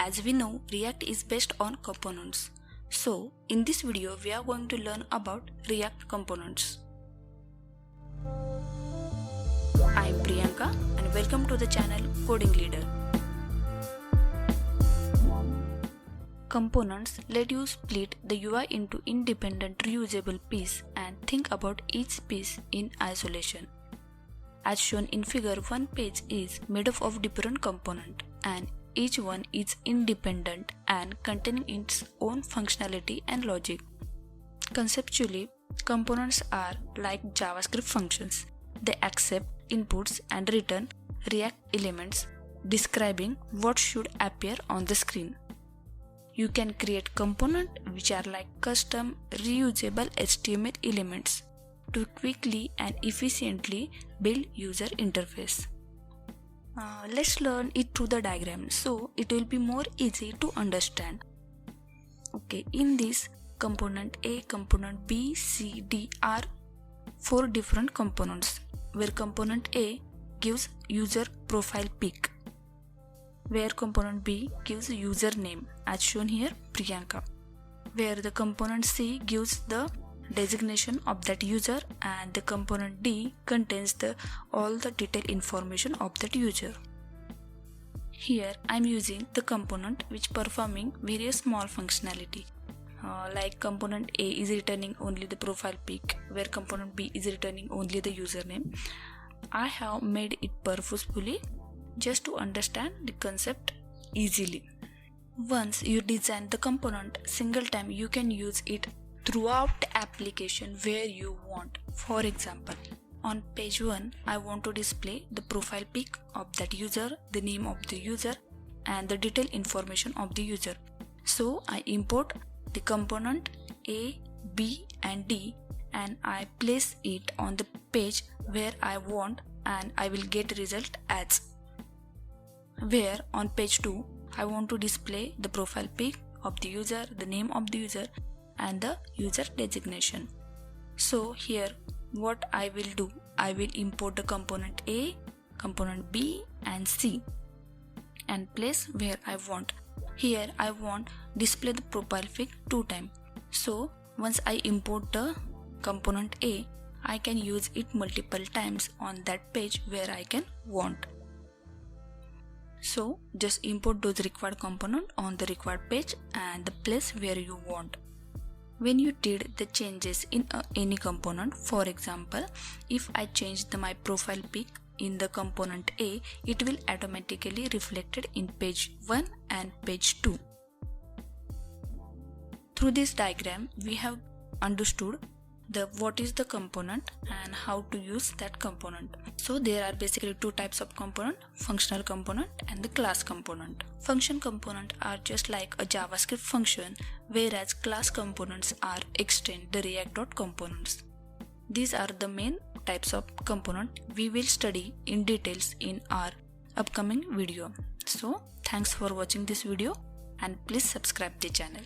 As we know, React is based on components. So, in this video, we are going to learn about React components. I am Priyanka and welcome to the channel Coding Leader. Components let you split the UI into independent reusable pieces and think about each piece in isolation. As shown in figure, one page is made up of different components and each one is independent and containing its own functionality and logic. Conceptually, components are like JavaScript functions. They accept inputs and return React elements describing what should appear on the screen. You can create components which are like custom reusable HTML elements to quickly and efficiently build user interface. Let's learn it through the diagram so it will be more easy to understand. Okay, in this component A, component B, C, D are four different components, where component A gives user profile pic, where component B gives username as shown here Priyanka, where the component C gives the designation of that user, and the component D contains all the detailed information of that user. Here I am using the component which performing various small functionality. Like component A is returning only the profile pic, where component B is returning only the username. I have made it purposefully just to understand the concept easily. Once you design the component single time, you can use it throughout the application where you want. For example, on page 1, I want to display the profile pic of that user, the name of the user, and the detailed information of the user. So I import the component A, B, and D and I place it on the page where I want, and I will get result as. Where on page 2, I want to display the profile pic of the user, the name of the user, and the user designation. So here what I will do, I will import the component A, component B and C and place where I want. Here I want display the profile pic 2 times. So once I import the component A, I can use it multiple times on that page where I can want. So just import those required component on the required page and the place where you want. When you did the changes in any component, for example, if I change my profile pic in the component A, it will automatically reflected in page 1 and page 2. Through this diagram, we have understood what is the component and how to use that component. So there are basically two types of component, functional component and the class component. Function component are just like a JavaScript function, whereas class components are extend the React.components. These are the main types of component we will study in details in our upcoming video. So thanks for watching this video and please subscribe the channel.